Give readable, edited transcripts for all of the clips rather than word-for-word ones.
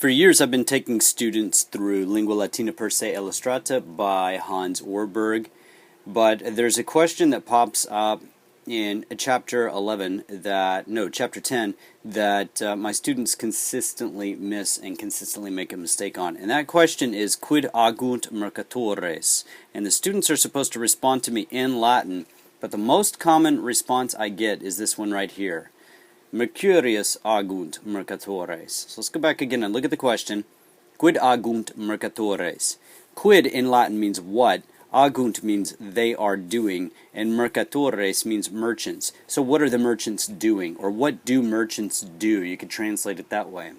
For years, I've been taking students through Lingua Latina per se illustrata by Hans Orberg, but there's a question that pops up in chapter 10 that my students consistently miss and consistently make a mistake on. And that question is Quid agunt mercatores? And the students are supposed to respond to me in Latin, but the most common response I get is this one right here. Mercurius agunt mercatores. So let's go back again and look at the question. Quid agunt mercatores? Quid in Latin means what, agunt means they are doing, and mercatores means merchants. So what are the merchants doing? Or what do merchants do? You could translate it that way.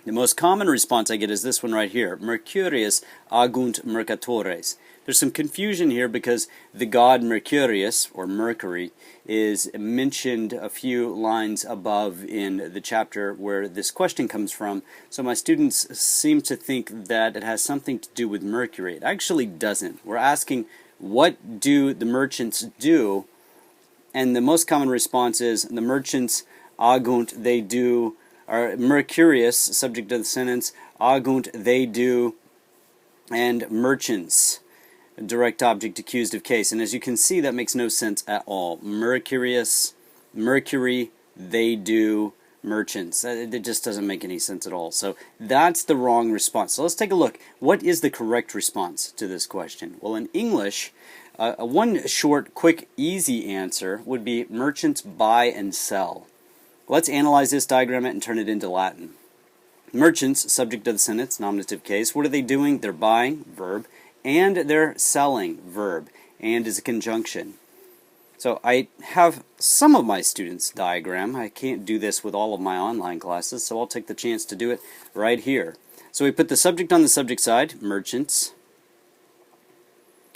The most common response I get is this one right here. Mercurius agunt mercatores. There's some confusion here because the god Mercurius, or Mercury, is mentioned a few lines above in the chapter where this question comes from. So my students seem to think that it has something to do with Mercury. It actually doesn't. We're asking, what do the merchants do? And the most common response is, the merchants agunt, they do, or Mercurius, subject of the sentence, agunt, they do, and merchants, direct object accused of case. And as you can see, that makes no sense at all. Mercurius, Mercury, they do, merchants. It just doesn't make any sense at all. So that's the wrong response. So let's take a look. What is the correct response to this question? Well, in English, one short, quick, easy answer would be merchants buy and sell. Let's analyze this, diagram it, and turn it into Latin. Merchants, subject of the sentence, nominative case. What are they doing? They're buying, verb, and they're selling, verb, and is a conjunction. So I have some of my students diagram. I can't do this with all of my online classes, so I'll take the chance to do it right here. So we put the subject on the subject side, merchants.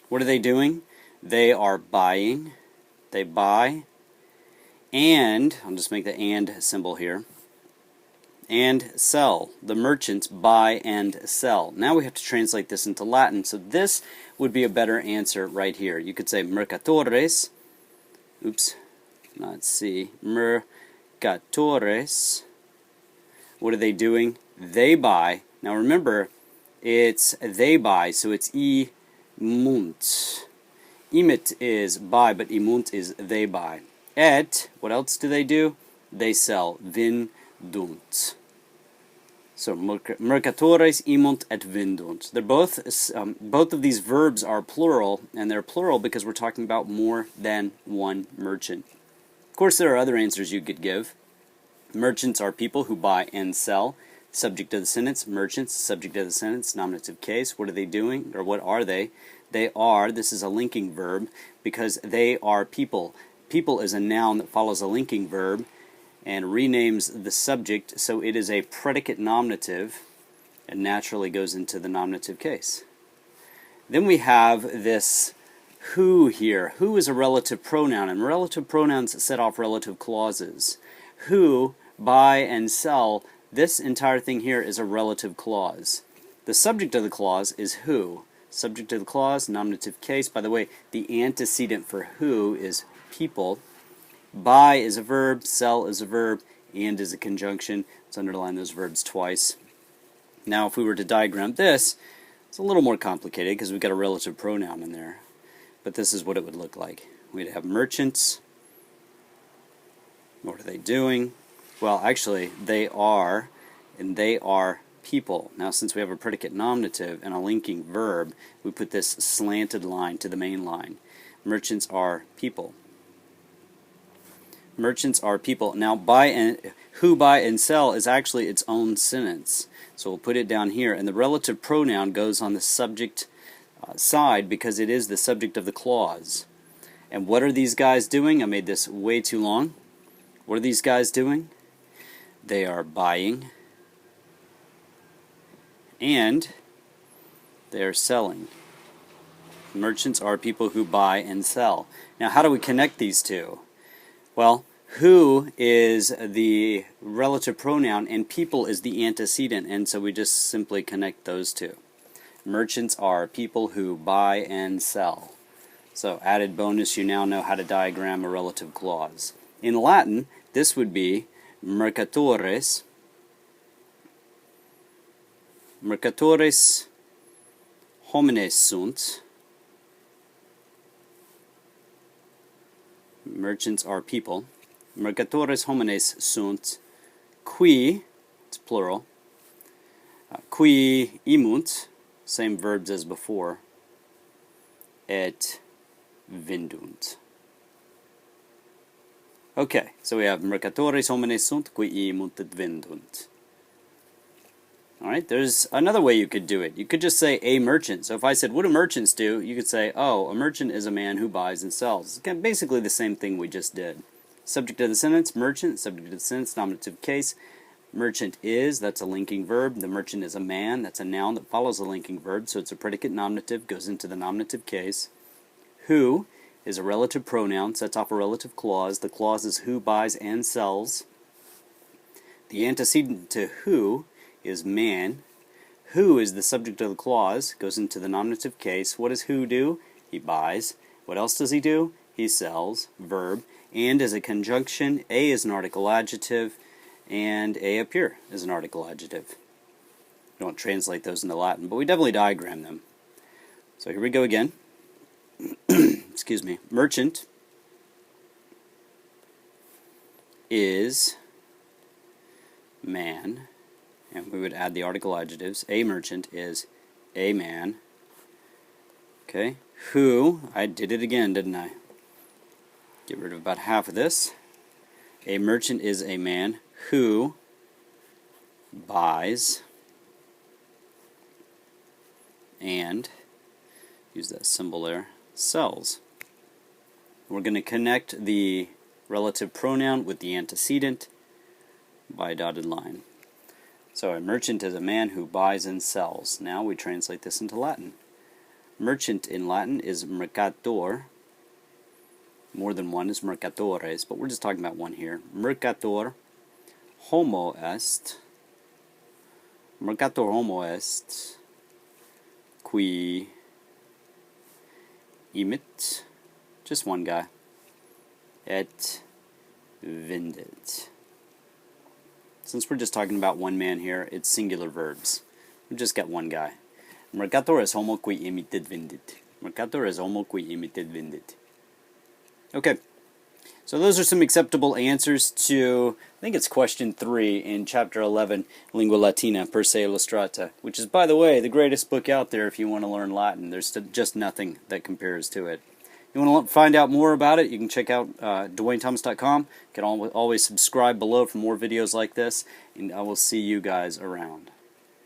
What are they doing? They are buying. They buy. And, I'll just make the and symbol here, and sell. The merchants buy and sell. Now we have to translate this into Latin, so this would be a better answer right here. You could say mercatores, mercatores. What are they doing? They buy. Now remember, it's they buy, so it's imunt. Imit is buy, but imunt is they buy. Et, what else do? They sell. Vindunt. So mercatores imunt et vindunt. They're both of these verbs are plural, and they're plural because we're talking about more than one merchant. Of course, there are other answers you could give. Merchants are people who buy and sell. Subject of the sentence, merchants, subject of the sentence, nominative case. What are they doing, or what are they? They are, this is a linking verb, because they are people. People is a noun that follows a linking verb and renames the subject, so it is a predicate nominative and naturally goes into the nominative case. Then we have this who here. Who is a relative pronoun, and relative pronouns set off relative clauses. Who, buy, and sell, this entire thing here is a relative clause. The subject of the clause is who. Subject of the clause, nominative case. By the way, the antecedent for who is people. Buy is a verb, sell is a verb, and is a conjunction. Let's underline those verbs twice. Now if we were to diagram this, it's a little more complicated because we've got a relative pronoun in there. But this is what it would look like. We'd have merchants. What are they doing? Well, actually, they are, and they are people. Now since we have a predicate nominative and a linking verb, we put this slanted line to the main line. Merchants are people. Merchants are people. Now, who buy and sell is actually its own sentence. So we'll put it down here, and the relative pronoun goes on the subject side because it is the subject of the clause. And what are these guys doing? I made this way too long. What are these guys doing? They are buying and they are selling. Merchants are people who buy and sell. Now, how do we connect these two? Well, who is the relative pronoun and people is the antecedent, and so we just simply connect those two. Merchants are people who buy and sell. So, added bonus, you now know how to diagram a relative clause. In Latin, this would be mercatores Mercatores homines sunt. Merchants are people. Mercatores homines sunt qui, it's plural, qui imunt, same verbs as before, et vendunt. Okay, so we have mercatores homines sunt qui imunt et vendunt. Alright, there's another way you could do it. You could just say a merchant. So if I said, what do merchants do? You could say, oh, a merchant is a man who buys and sells. It's basically the same thing we just did. Subject of the sentence, merchant. Subject of the sentence, nominative case. Merchant is, that's a linking verb. The merchant is a man. That's a noun that follows a linking verb. So it's a predicate nominative, goes into the nominative case. Who is a relative pronoun, sets off a relative clause. The clause is who buys and sells. The antecedent to who is man. Who is the subject of the clause, goes into the nominative case. What does who do? He buys. What else does he do? He sells. Verb. And is a conjunction. A is an article adjective, and a up here is an article adjective. We don't translate those into Latin, but we definitely diagram them. So here we go again. Excuse me. Merchant is man. And we would add the article adjectives. A merchant is a man. Okay. Who, I did it again, didn't I? Get rid of about half of this. A merchant is a man who buys and, use that symbol there, sells. We're going to connect the relative pronoun with the antecedent by a dotted line. So a merchant is a man who buys and sells. Now we translate this into Latin. Merchant in Latin is mercator. More than one is mercatores, but we're just talking about one here. Mercator homo est. Mercator homo est qui imit. Just one guy. Et vendit. Since we're just talking about one man here, it's singular verbs. We just got one guy. Mercator es homo qui imitet vendit. Mercator es homo qui imitet vendit. Okay, so those are some acceptable answers to, I think it's question 3 in chapter 11, Lingua Latina per se illustrata, which is, by the way, the greatest book out there if you want to learn Latin. There's just nothing that compares to it. You want to find out more about it, you can check out DwaneThomas.com. You can always subscribe below for more videos like this, and I will see you guys around.